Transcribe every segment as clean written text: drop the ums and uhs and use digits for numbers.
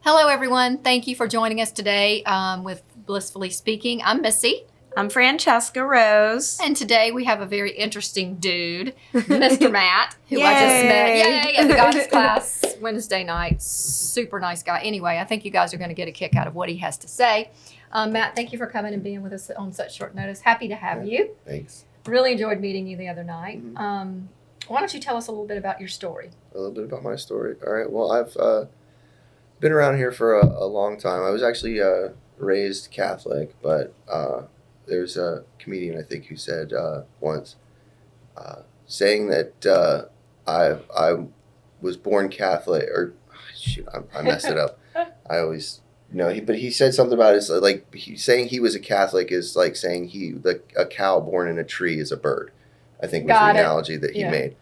Hello, everyone. Thank you for joining us today with Blissfully Speaking. I'm Missy. I'm Francesca Rose. And today we have a very interesting dude, Mr. Matt, who Yay. I just met at the Goddess class Wednesday night. Super nice guy. Anyway, I think you guys are going to get a kick out of what he has to say. Matt, thank you for coming and being with us on such short notice. Happy to have you. Thanks. Really enjoyed meeting you the other night. Mm-hmm. Why don't you tell us a little bit about your story? A little bit about my story. All right. Well, I've been around here for a long time. I was actually raised Catholic, but there's a comedian, I think, who said once, saying that I was born Catholic, or shoot, I messed it up. I always but he said something about it, like saying he was a Catholic is like saying a cow born in a tree is a bird. I think was the analogy that he made.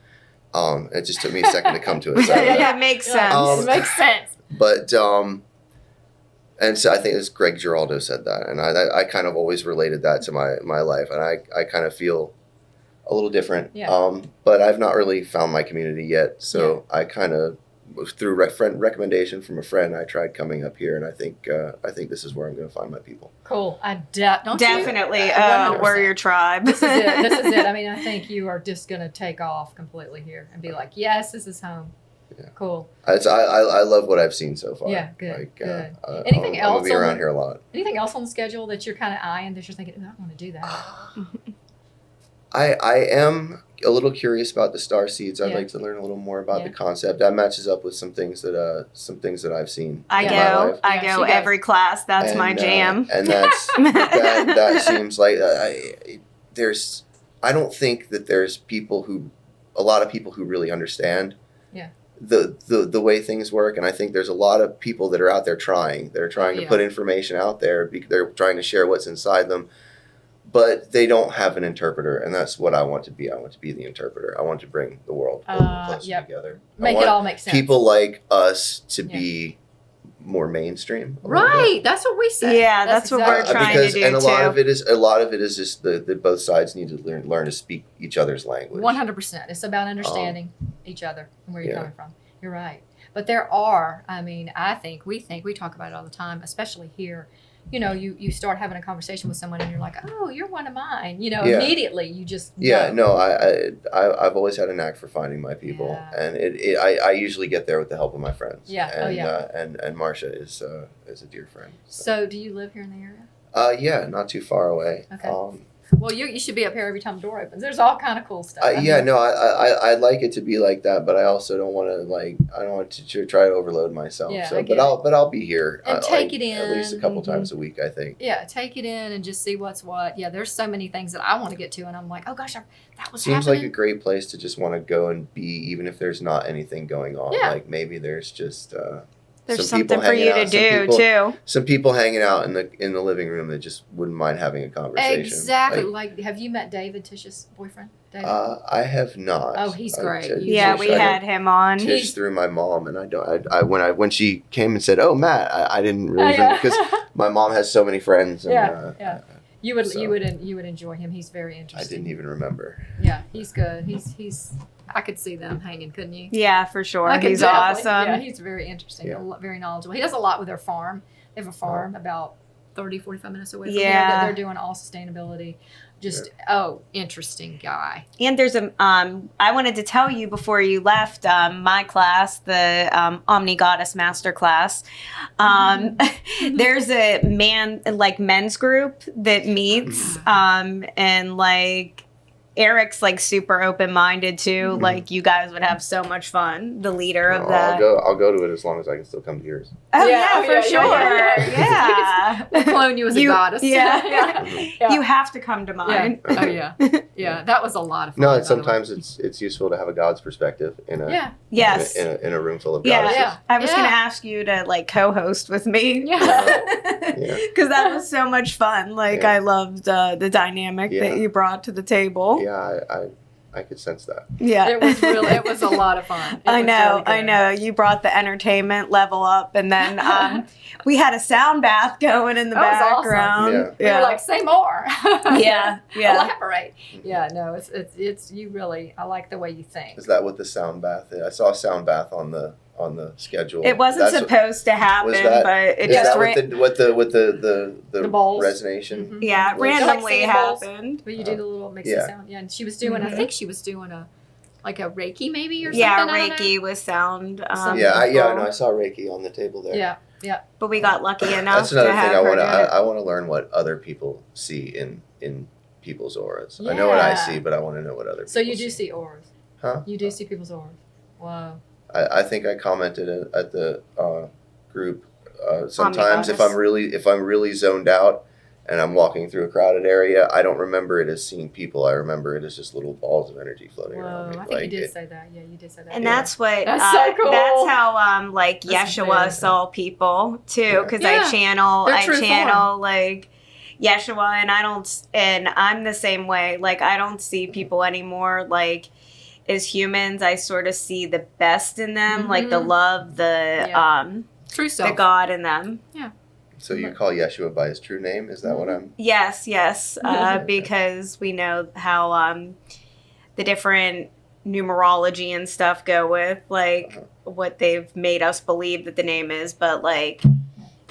It just took me a second to come to it. It makes sense. It makes sense. But and so I think it's Greg Giraldo said that, and I kind of always related that to my life, and I kind of feel a little different. Yeah. But I've not really found my community yet, so I kind of through recommendation from a friend, I tried coming up here, and I think this is where I'm going to find my people. Cool. Definitely warrior tribe. This is it. This is it. I mean, I think you are just going to take off completely here and be like, yes, this is home. Yeah. Cool. I love what I've seen so far. Yeah, good. Like, good. Anything else? I'm gonna be around here a lot. Anything else on the schedule that you're kind of eyeing that you're thinking, I want to do that? I am a little curious about the star seeds. I'd like to learn a little more about the concept. That matches up with some things that I've seen. I go every class. That's my jam. And that seems like I don't think that there's a lot of people who really understand the way things work, and I think there's a lot of people that are out there trying to put information out there. They're trying to share what's inside them, but they don't have an interpreter, and that's what I want to be. I want to be the interpreter. I want to bring the world a little closer together. Make it all make sense. People like us to be more mainstream. Right. That's what we say. Yeah, that's what we're trying to do and a too. lot of it is just that both sides need to learn to speak each other's language. 100%. It's about understanding each other and where you're coming from. You're right. But there are, we talk about it all the time, especially here. You start having a conversation with someone and you're like, oh, you're one of mine. Immediately you just know. I've always had a knack for finding my people, and I usually get there with the help of my friends. And Marcia is a dear friend. So do you live here in the area? Yeah, not too far away. Okay. Well, you should be up here every time the door opens. There's all kind of cool stuff. I'd like it to be like that, but I also don't want to try to overload myself. I'll be here and take it in at least a couple times a week, I think. Yeah, take it in and just see what's what. Yeah, there's so many things that I want to get to, and I'm like, oh gosh, that was seems happening. Like a great place to just want to go and be, even if there's not anything going on. Yeah. Like maybe there's just. There's something for you to do too. Some people hanging out in the living room that just wouldn't mind having a conversation. Exactly. Like have you met David, Tish's boyfriend? David? I have not. Oh, he's great. We had him on. Tish through my mom, and when she came and said, "Oh, Matt," I didn't really because my mom has so many friends. And, You would enjoy him. He's very interesting. I didn't even remember. Yeah, he's good. He's. I could see them hanging, couldn't you? Yeah, for sure. He's awesome. Yeah, he's very interesting. Very knowledgeable. He does a lot with their farm. They have a farm about 30, 45 minutes away from here that they're doing all sustainability. Interesting guy. And there's I wanted to tell you before you left my class, the Omni Goddess Master class. There's a men's group that meets and like Eric's like super open-minded too. Mm-hmm. Like you guys would have so much fun. The leader of that. I'll go to it as long as I can still come to yours. Oh yeah, for sure. Yeah. We'll clone you as a goddess. Yeah. You have to come to mine. Yeah. Oh yeah. Yeah. That was a lot of fun. No, sometimes it's useful to have a god's perspective in a in a room full of goddesses. Yeah. I was gonna ask you to like co-host with me. Because that was so much fun. Like I loved the dynamic that you brought to the table. Yeah, I could sense that. Yeah. It was a lot of fun. I know. You brought the entertainment level up, and then we had a sound bath going in the background. Awesome. We were like, say more. Yeah. Elaborate. Yeah, no, it's you really, I like the way you think. Is that what the sound bath is? I saw a sound bath on the on the schedule. It wasn't supposed to happen, was that- but it is just that what the bowls? resonation? Mhm. yeah, was- randomly Like singing bowls? happened. But you do the little mixy Yeah. sound. Yeah, and she was doing, I Mhm. think she was doing a Reiki maybe or Yeah, something. I don't know. Reiki with sound. Something. Yeah, I people. know. I saw Reiki on the table there. Yeah. But we got lucky enough That's another to have thing I her want to. do it. I want to learn what other people see in people's auras. I know what I Yeah. see, but I want to know what other. So people you do see auras. Huh? You do see people's auras. Wow. I think I commented at the group. Sometimes if Omnigoddess. I'm really zoned out and I'm walking through a crowded area, I don't remember it as seeing people. I remember it as just little balls of energy floating around Whoa. me. I think you did say that. Yeah, you did say that. And Yeah. that's what That's so cool. that's how like That's Yeshua very saw people too, because Yeah. I channel Their true like Yeshua, and I'm the same way. Like I don't see people anymore like as humans. I sort of see the best in them, like the Mhm. love, the True self. the God in them. So you call Yeshua by his true name? Is that what I'm? Yes, because we know how the different numerology and stuff go with like what they've made us believe that the name is, but like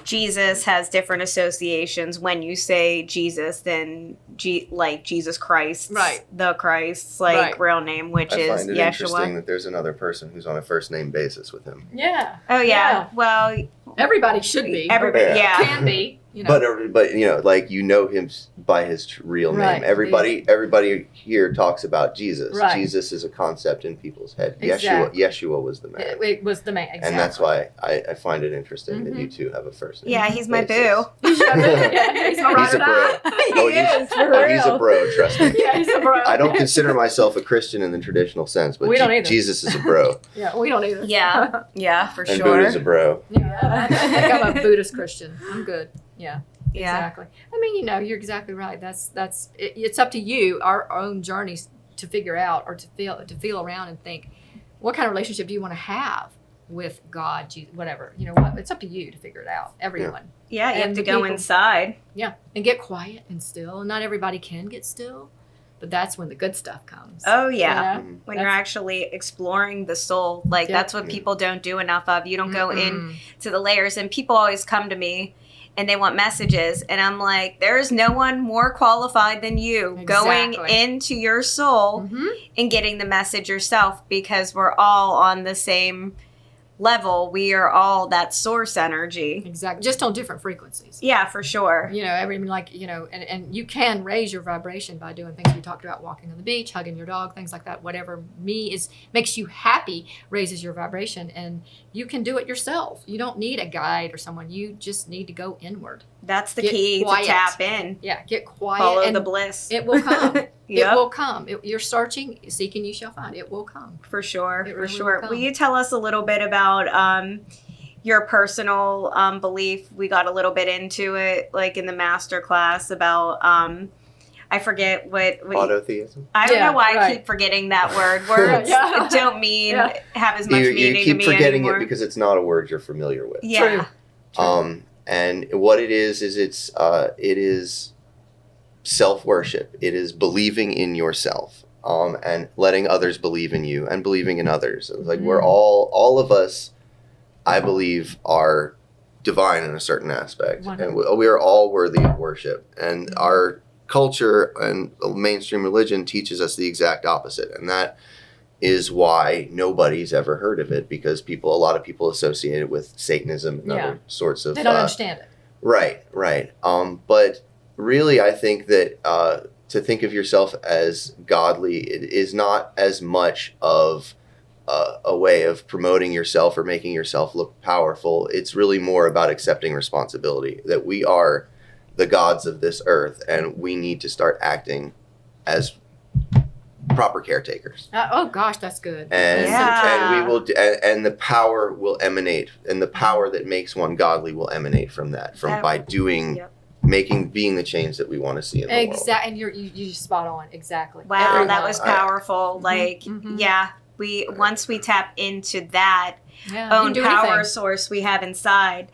Jesus has different associations when you say Jesus than like Jesus Christ, Right. the Christ's like Right. real name, which I is find it interesting Yeshua. that there's another person who's on a first name basis with him. Yeah. Oh yeah, well Everybody should be. everybody, Yeah. Can be. You know. But like him by his real name. Right. Everybody here talks about Jesus. Right. Jesus is a concept in people's head. Exactly. Yeshua was the man. It was the man. Exactly. And that's why I find it interesting that Mhm. you two have a first name. yeah, he's my basis. boo. He's my ride He's or a bro. die. Oh, He is, for he's a real. bro, trust me. Yeah, he's a bro. I don't consider myself a Christian in the traditional sense, but We don't either. Jesus is a bro. Yeah, we don't either. Yeah, for And sure. Buddha's a bro. Yeah, I think I'm a Buddhist Christian. I'm good. Yeah. Yeah. Exactly. I mean, you're exactly right. It's up to you, our own journeys, to figure out or to feel around and think, what kind of relationship do you want to have with God, Jesus, whatever. It's up to you to figure it out. Everyone. Yeah, you And have to the go people- inside. Yeah, and get quiet and still. And not everybody can get still, but that's when the good stuff comes. Oh yeah. You know? When you're actually exploring the soul, like Yeah. that's what people don't do enough of. You don't go Mm-mm. into the layers, and people always come to me and they want messages, and I'm like, there is no one more qualified than you going Exactly. into your soul Mhm. and getting the message yourself, because we're all on the same level. We are all that source energy. Exactly. Just on different frequencies. Yeah, for sure. And you can raise your vibration by doing things we talked about, walking on the beach, hugging your dog, things like that. Whatever makes you happy raises your vibration, and you can do it yourself. You don't need a guide or someone. You just need to go inward. That's the Get key quiet. to tap in. Yeah, get quiet. Follow and the bliss. It will come. Yep. It will come. You're searching, seeking, you shall find. It will come. For sure, It for really sure. will Will come. you tell us a little bit about your personal belief? We got a little bit into it, like in the master class, about I forget what Autotheism. I don't Yeah, know why I right. keep forgetting that word. Words Yeah. don't mean Yeah. have as much You meaning keep to me forgetting anymore. it because it's not a word you're familiar with. Yeah. True. And what it is it is self-worship. It is believing in yourself, and letting others believe in you and believing in others. It's like we're all of us, I believe, are divine in a certain aspect, and we are all worthy of worship. And our culture and mainstream religion teaches us the exact opposite, and that is why nobody's ever heard of it, because a lot of people associate it with Satanism and other sorts of They don't understand it. Right. But really, I think that to think of yourself as godly, it is not as much of a way of promoting yourself or making yourself look powerful. It's really more about accepting responsibility, that we are the gods of this earth, and we need to start acting as proper caretakers. Oh gosh, that's good. And Yeah. and we will, and the power will emanate, and the power that makes one godly will emanate from that, by doing, Yep. being the change that we want to see in the world. Exactly, and you spot on. Exactly. Wow, Everyone. that was powerful. Like, mhm. yeah, once we tap into that Yeah, you own can do power anything. source we have inside,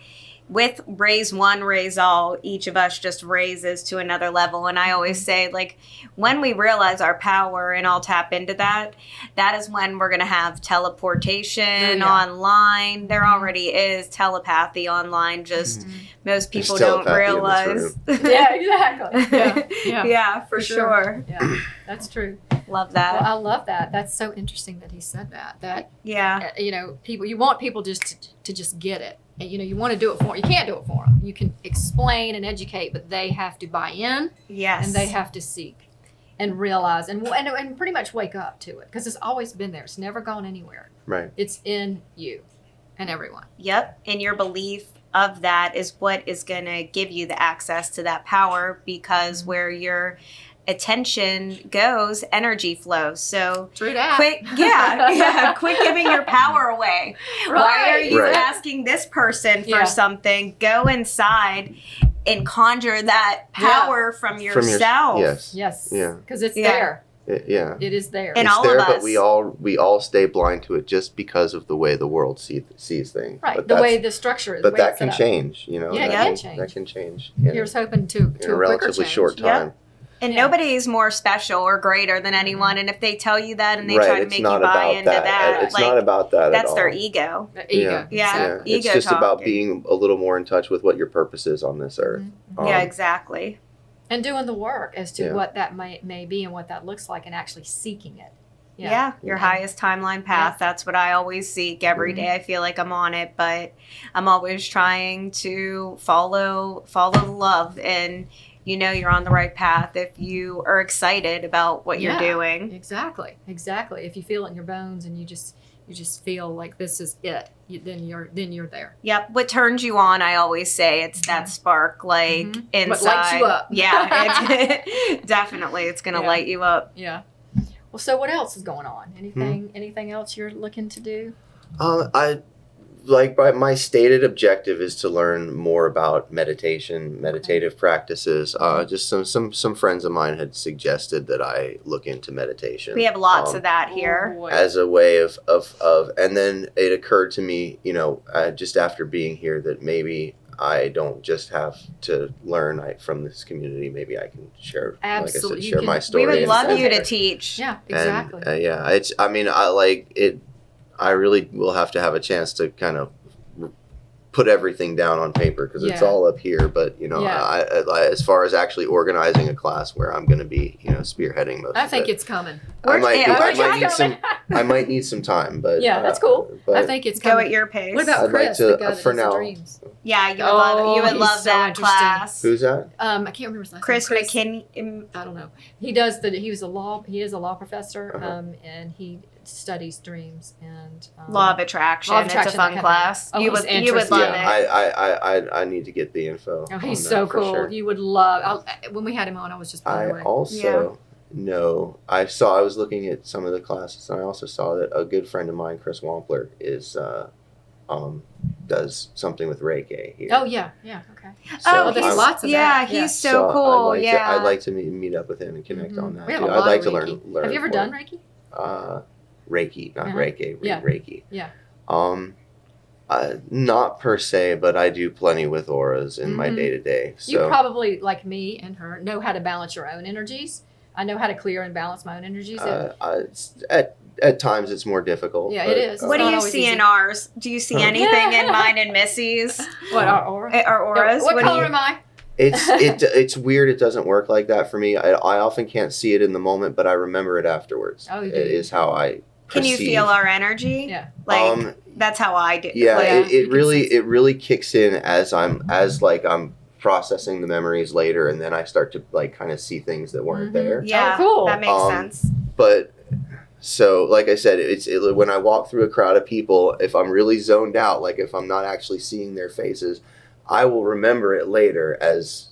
with raise one, raise all, each of us just raises to another level. And I always say, like, when we realize our power and all tap into that, that is when we're going to have teleportation online. There already is telepathy online, just most people don't realize. Yeah, exactly. Yeah, for sure. Yeah, that's true. Love that. Well, I love that. That's so interesting that he said that. That you know, people, you want people just to just get it. And, you know, you want to do it for them. You can't do it for them. You can explain and educate, but they have to buy in. Yes. And they have to seek and realize and pretty much wake up to it, because it's always been there. It's never gone anywhere. Right. It's in you and everyone. Yep. And your belief of that is what is going to give you the access to that power, because where your attention goes, energy flows. So True that. Quit giving your power away. Why are you asking this person for something? Go inside and conjure that power from yourself. Yes. Yeah. Because it's there. It is there. And it's all there, of us. but we all stay blind to it just because of the way the world sees things. Right. But The way the structure is. But that can change. You know. Yeah, that it can change. That can change. Here's hoping to in a relatively short time. Yep. And nobody's more special or greater than anyone. And if they tell you that and they try to make you buy into that, it's not about that at all. That's their ego. The ego. Yeah. Ego It's just about talking. being a little more in touch with what your purpose is on this earth. Yeah, exactly. And doing the work as to what that may be and what that looks like, and actually seeking it. Yeah, your highest timeline path. That's what I always seek every day. I feel like I'm on it, but I'm always trying to follow the love, and you know you're on the right path if you are excited about what you're doing. Exactly. If you feel it in your bones and you just feel like this is it, then you're there. Yep. What turns you on, I always say, it's that spark, like inside. What lights you up. Yeah, definitely, it's gonna light you up. Yeah. Well, so what else is going on? Anything else you're looking to do? My stated objective is to learn more about meditative practices. Just some friends of mine had suggested that I look into meditation. We have lots of that here. As a way of, and then it occurred to me, you know, just after being here, that maybe I don't just have to learn from this community. Maybe I can share, Absolutely. like I said, share my story. We would love you to teach. Yeah, exactly. And, I really will have to have a chance to kind of put everything down on paper, because it's all up here. But, you know, I, as far as actually organizing a class where I'm going to be, you know, spearheading most of it. I think it's coming. I might need some time, but that's cool. But I think it's coming. Go at your pace. What about Chris, the guy that for does now. the dreams? Yeah, you would love it. You would love so that interesting. class. Who's that? I can't remember his last Chris name. McKinney. I don't know. He does he is a law professor, Uh-huh. and he studies dreams and Law of Attraction. Law of It's a Attraction, fun that kind of class. thing. You Oh, would he's love interesting. it. I need to get the info. Oh, on he's that so for cool. sure. You would love. When we had him on, I was just blown I away. also know. I was looking at some of the classes, and I also saw that a good friend of mine, Chris Wampler, is does something with Reiki here. Oh yeah, okay. So there's lots of yeah, that. he's so cool. I'd like to meet up with him and connect on that. We have too. a I'd lot like of to Reiki. learn. Have you ever more. done Reiki? Reiki, not Reiki. Yeah. Reiki. Yeah. Not per se, but I do plenty with auras in my day to day. You So probably, like me and her, know how to balance your own energies. I know how to clear and balance my own energies. at times it's more difficult. Yeah, but, it is. What do not you always see easy. in ours? Do you see anything in mine and Missy's? What, our aura? Our auras? What do color you- am I? It's weird. It doesn't work like that for me. I often can't see it in the moment, but I remember it afterwards. Oh, you do. It is how I Can you perceive. feel our energy? Yeah. Like that's how I do. Yeah, Like, it really kicks in as I'm processing the memories later, and then I start to like kind of see things that weren't there. yeah. Oh, cool. That makes sense. But so, like I said, when I walk through a crowd of people, if I'm really zoned out, like if I'm not actually seeing their faces, I will remember it later as.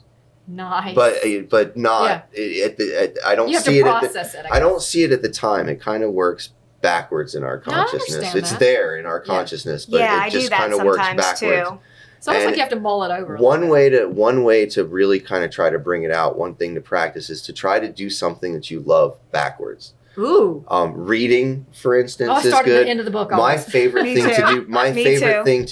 Nice. But not. I don't you have see to it. process it. I don't see it at the time. It kind of works backwards in our No, I consciousness. understand It's that. there in our consciousness, but Yeah, it I do just that kind of works sometimes backwards. too. It's almost And like you have to mull it over. One way to really kind of try to bring it out, one thing to practice is to try to do something that you love backwards. Ooh. Reading, for instance, Oh, I is started good. the end of the book My almost. favorite Me thing too. to do. My Me favorite too. thing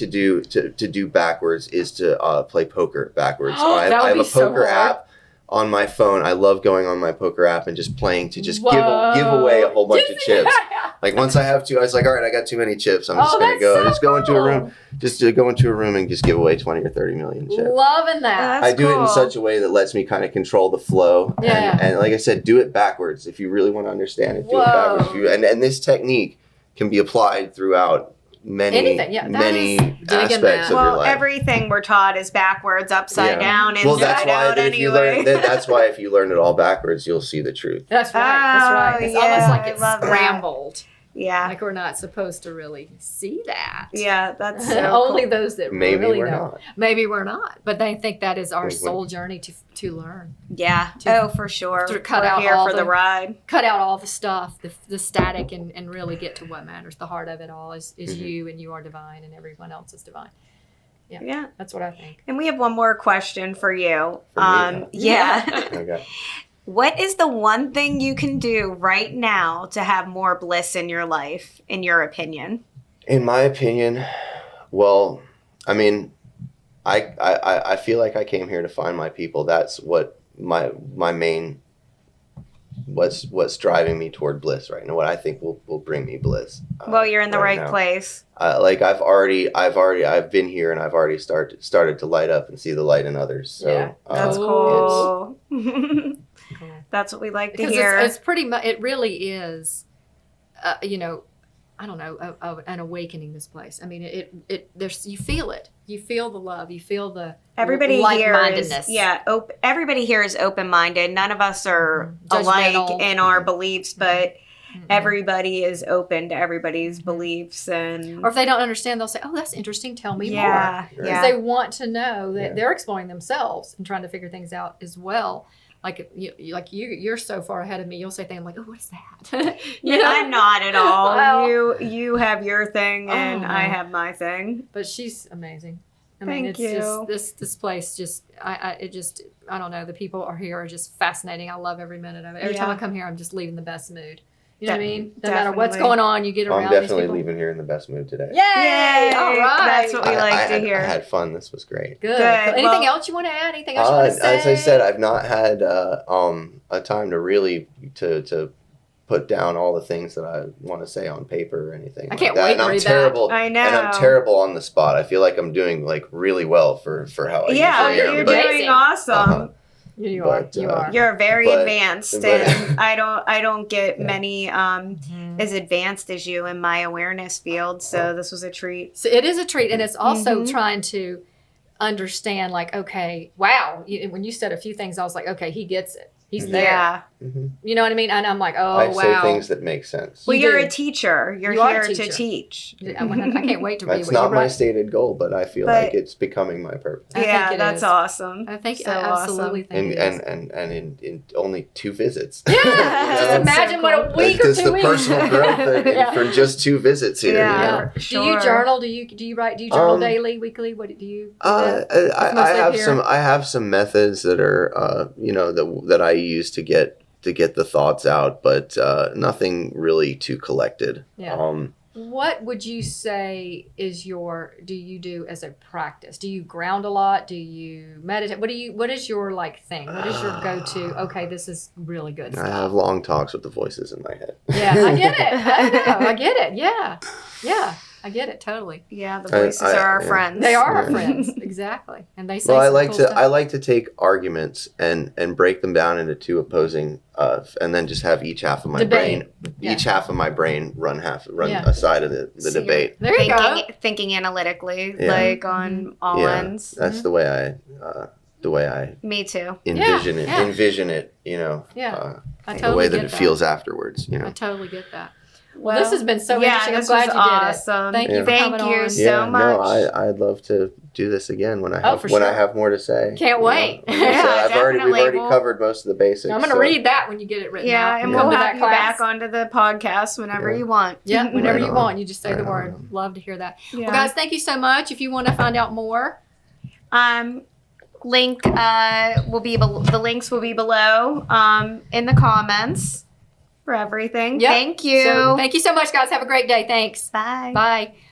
to do backwards is to play poker backwards. I That would have be a so poker hard. app on my phone. I love going on my poker app and just playing to just Whoa. give away a whole bunch of chips. Like once I have two, I was like, all right, I got too many chips. I'm just gonna that's go. so Just go into a room. cool. Just to go into a room and just give away 20 or 30 million chips. Loving that. That's I do it in cool. such a way that lets me kind of control the flow. Yeah. And like I said, do it backwards. If you really want to understand it, do Whoa. it backwards. And this technique can be applied throughout many, Anything, yeah, that many is digging aspects that. of your Well, life. everything we're taught is backwards, upside Yeah. down, inside Well, that's why out that if you anyway. learn, that's why if you learn it all backwards, you'll see the truth. That's right. That's right. Oh, It's yeah, almost like I it's love that. scrambled. Yeah. Like we're not supposed to really see that. Yeah, that's so Only cool. those that Maybe really we're know. not. Maybe we're not. But they think that is our Wait, soul journey to learn. Yeah. To- Oh, for sure. to cut We're out here all for the the- ride. Cut out all the stuff, the static, and really get to what matters. The heart of it all is Mhm. you, and you are divine, and everyone else is divine. Yeah. That's what I think. And we have one more question for you. For me? Yeah. Okay. What is the one thing you can do right now to have more bliss in your life, in your opinion? In my opinion, well, I mean, I feel like I came here to find my people. That's what my main what's driving me toward bliss right now. What I think will bring me bliss. Well, you're in the right now. place. Like I've been here and I've already started to light up and see the light in others. So Yeah. That's Oh. cool. Cool. That's what we like to Because hear. it's pretty much, it really is, I don't know, an awakening, this place. I mean, there's, you feel it. You feel the love. You feel the Everybody here is like-mindedness. everybody here is open-minded. None of us are alike Judgmental. in our beliefs, but Mhm. everybody is open to everybody's beliefs, and Or if they don't understand, they'll say, "Oh, that's interesting. Tell me more." yeah, Right. Because they want to know that Yeah. they're exploring themselves and trying to figure things out as well. Like you're so far ahead of me. You'll say things like, "Oh, what is that?" you know? I'm not at all. Well- You have your thing, and Oh. I have my thing. But she's amazing. I mean, Thank it's you. just this place. Just I don't know. The people are here are just fascinating. I love every minute of it. Every time Yeah. I come here, I'm just leaving the best mood. You know what I De- mean? No matter what's definitely. going on, you get around I'm these definitely people. leaving here in the best mood today. Yay! All right. That's what we like to I hear. had fun. This was great. Good. Good. Anything Well- else you want to add? Anything else you want to say? As I said, I've not had a time to really to put down all the things that I want to say on paper or anything. I like can't that. wait And to I'm read that. terrible. I know. And I'm terrible on the spot. I feel like I'm doing like really well for how I Yeah, usually am. you're but- doing amazing. awesome. Uh-huh. You But, are. You are. You're very But- advanced, but- and I don't get Yeah. many Mhm. as advanced as you in my awareness field. So this was a treat. So it is a treat, and it's also Mhm. trying to understand. Like, okay, wow. When you said a few things, I was like, okay, he gets it. He's there. Yeah. Mhm. You know what I mean? And I'm like, oh I wow. say things that make sense. Well, You you're do. a teacher. You're You are a here to teacher. teach. I can't wait to read That's what not you my write. stated goal, but I feel But- like it's becoming my purpose. I think Yeah, it that's is. awesome. I think So I absolutely think And it is. and in only 2 visits. Yeah, You just know? so imagine what a cool. week or Just 2 the weeks. personal growth Yeah. from just 2 visits here. Yeah. You know? Yeah. Sure. Do you journal? Do you write? Do you journal Um, daily, weekly? What do you? Do I, that? mostly I have some methods that are that I use to get the thoughts out, but nothing really too collected. Yeah. What would you say is do you do as a practice? Do you ground a lot? Do you meditate? What is your thing? What is your go-to? Okay, this is really good I stuff. have long talks with the voices in my head. Yeah, I get it. I know. I get it. Yeah. Yeah. I get it totally. Yeah, the voices are our yeah. friends. They are our Yeah. friends. Exactly. And they say Well, I some like cool to stuff. I like to take arguments and break them down into 2 opposing, and then just have each half of my Debate. brain, Yeah. each half of my brain run Yeah. a side of the So you're debate. There you go. thinking analytically, Yeah. like on all Yeah. ends. That's the way I Me too. envision it. yeah. Envision it. You know. Yeah. I The totally way that get it that. feels afterwards. You know. I totally get that. Well, this has been so yeah, interesting. I'm this glad was you did it. awesome. Thank you for Thank coming you on. so Yeah, much. no, I'd love to do this again when I have for when I sure. have more to say. Can't you know. wait. Like I Yeah, said, we've definitely. already We'll- covered most of the basics. I'm going to so- read that when you get it written Yeah, out. and Yeah. we'll Come to have that you class. back onto the podcast whenever Yeah. you want. Yeah, whenever Right you on. want. You just say the Right word. on. Love to hear that. Yeah. Well, guys, thank you so much. If you want to find out more, Link will be the links will be below in the comments. for everything. Yep. Thank you. So, thank you so much, guys. Have a great day. Thanks. Bye. Bye.